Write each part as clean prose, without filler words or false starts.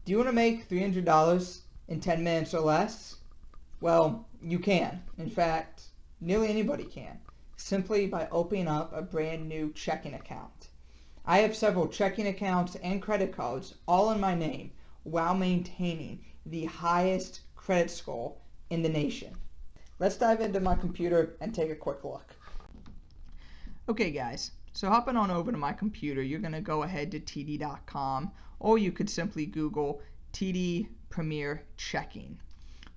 Do you want to make $300 in 10 minutes or less? Well, you can. In fact, nearly anybody can, simply by opening up a brand new checking account. I have several checking accounts and credit cards all in my name while maintaining the highest credit score in the nation. Let's dive into my computer and take a quick look. Okay guys, so hopping on over to my computer, you're going to go ahead to td.com, or you could simply Google TD Premier Checking.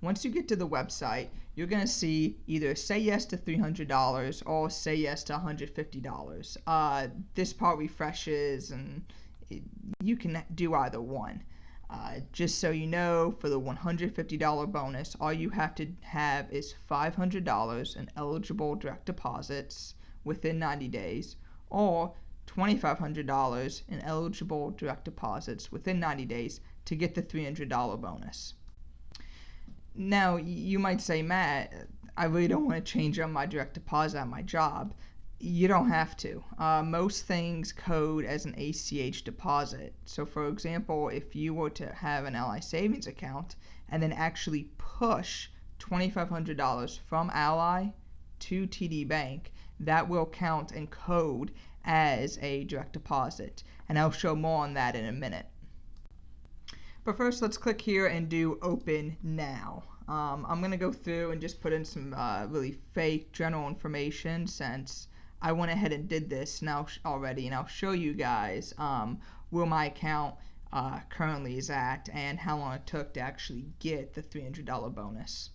Once you get to the website, you're going to see either say yes to $300 or say yes to $150. This part refreshes and you can do either one. Just so you know, for the $150 bonus, all you have to have is $500 in eligible direct deposits within 90 days or $2,500 in eligible direct deposits within 90 days to get the $300 bonus. Now, you might say, Matt, I really don't want to change up my direct deposit on my job. You don't have to. Most things code as an ACH deposit. So for example, if you were to have an Ally savings account and then actually push $2,500 from Ally to TD Bank, that will count and code as a direct deposit. And I'll show more on that in a minute. But first, let's click here and do Open Now. I'm going to go through and just put in some really fake general information since I went ahead and did this now already, and I'll show you guys where my account currently is at and how long it took to actually get the $300 bonus.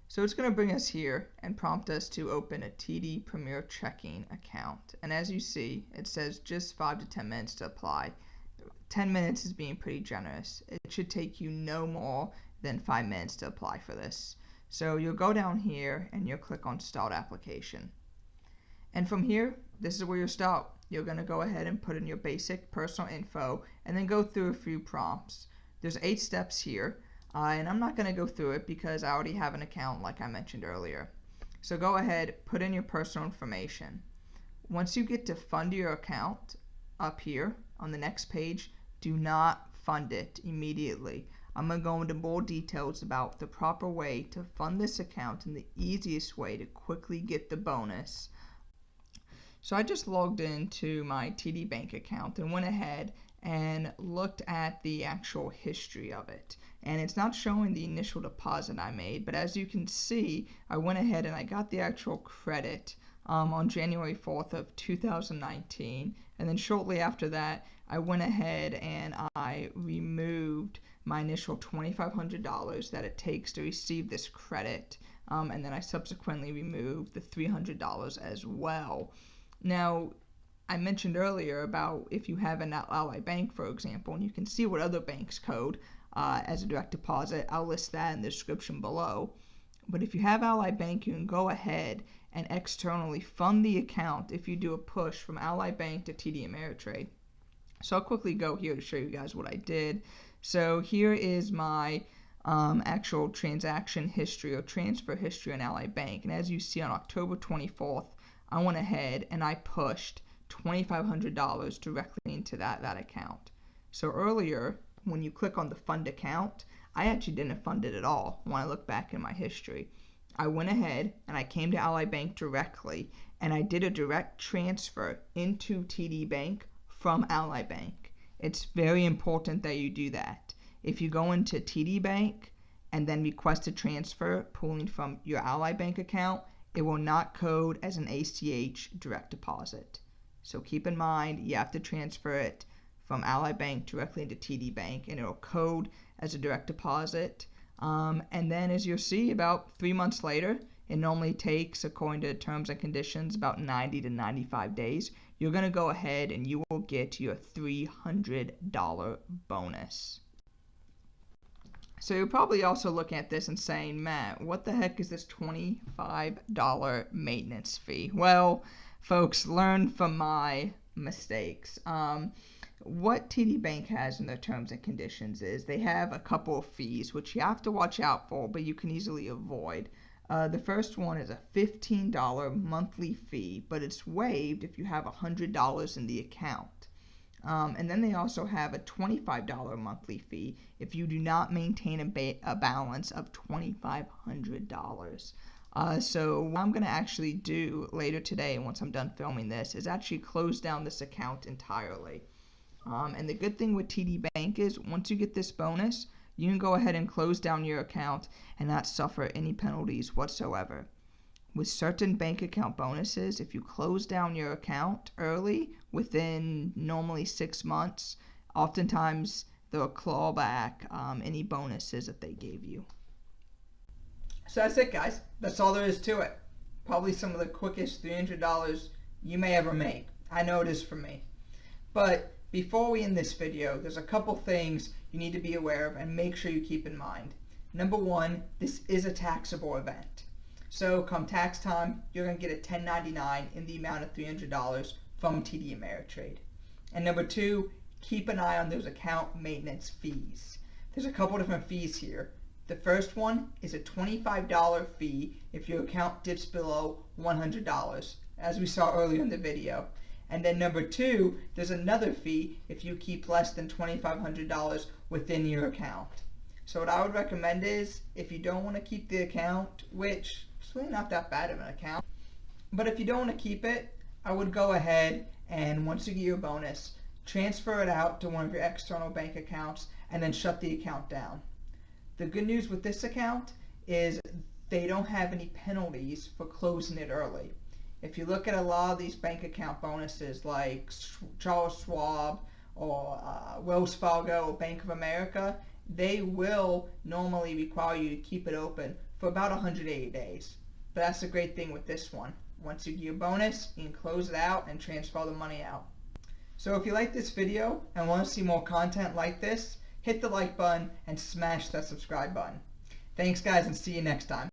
So it's going to bring us here and prompt us to open a TD Premier Checking account. And as you see, it says just 5 to 10 minutes to apply. 10 minutes is being pretty generous. It should take you no more than 5 minutes to apply for this. So you'll go down here and you'll click on Start Application. And from here, this is where you'll start. You're going to go ahead and put in your basic personal info and then go through a few prompts. There's 8 steps here, and I'm not going to go through it because I already have an account like I mentioned earlier. So go ahead, put in your personal information. Once you get to fund your account up here on the next page, do not fund it immediately. I'm going to go into more details about the proper way to fund this account and the easiest way to quickly get the bonus. So I just logged into my TD Bank account and went ahead and looked at the actual history of it. And it's not showing the initial deposit I made, but as you can see, I went ahead and I got the actual credit on January 4th of 2019. And then shortly after that, I went ahead and I removed my initial $2,500 that it takes to receive this credit. And then I subsequently removed the $300 as well. Now, I mentioned earlier about if you have an Ally Bank, for example, and you can see what other banks code as a direct deposit. I'll list that in the description below. But if you have Ally Bank, you can go ahead and externally fund the account if you do a push from Ally Bank to TD Ameritrade. So I'll quickly go here to show you guys what I did. So here is my actual transaction history or transfer history on Ally Bank. And as you see on October 24th, I went ahead and I pushed $2,500 directly into that account. So earlier, when you click on the fund account, I actually didn't fund it at all when I look back in my history. I went ahead and I came to Ally Bank directly and I did a direct transfer into TD Bank from Ally Bank. It's very important that you do that. If you go into TD Bank and then request a transfer pulling from your Ally Bank account, it will not code as an ACH direct deposit. So keep in mind, you have to transfer it from Ally Bank directly into TD Bank, and it will code as a direct deposit. And then as you'll see, about 3 months later, it normally takes, according to terms and conditions, about 90 to 95 days. You're going to go ahead and you will get your $300 bonus. So you're probably also looking at this and saying, Matt, what the heck is this $25 maintenance fee? Well, folks, learn from my mistakes. What TD Bank has in their terms and conditions is they have a couple of fees which you have to watch out for, but you can easily avoid. The first one is a $15 monthly fee, but it's waived if you have $100 in the account. And then they also have a $25 monthly fee if you do not maintain a balance of $2,500. So what I'm going to actually do later today, once I'm done filming this, is actually close down this account entirely. And the good thing with TD Bank is once you get this bonus, you can go ahead and close down your account and not suffer any penalties whatsoever. With certain bank account bonuses, if you close down your account early, within normally 6 months, oftentimes they'll claw back any bonuses that they gave you. So that's it, guys. That's all there is to it. Probably some of the quickest $300 you may ever make. I know it is for me. But before we end this video, there's a couple things you need to be aware of and make sure you keep in mind. Number one, this is a taxable event. So come tax time, you're going to get a 1099 in the amount of $300 from TD Ameritrade. And number two, keep an eye on those account maintenance fees. There's a couple different fees here. The first one is a $25 fee if your account dips below $100, as we saw earlier in the video. And then number two, there's another fee if you keep less than $2,500 within your account. So what I would recommend is, if you don't want to keep the account, which is really not that bad of an account, but if you don't want to keep it, I would go ahead and once you get your bonus, transfer it out to one of your external bank accounts and then shut the account down. The good news with this account is they don't have any penalties for closing it early. If you look at a lot of these bank account bonuses like Charles Schwab or Wells Fargo or Bank of America, they will normally require you to keep it open for about 180 days. But that's the great thing with this one. Once you get your bonus, you can close it out and transfer the money out. So if you like this video and want to see more content like this, hit the like button and smash that subscribe button. Thanks guys, and see you next time.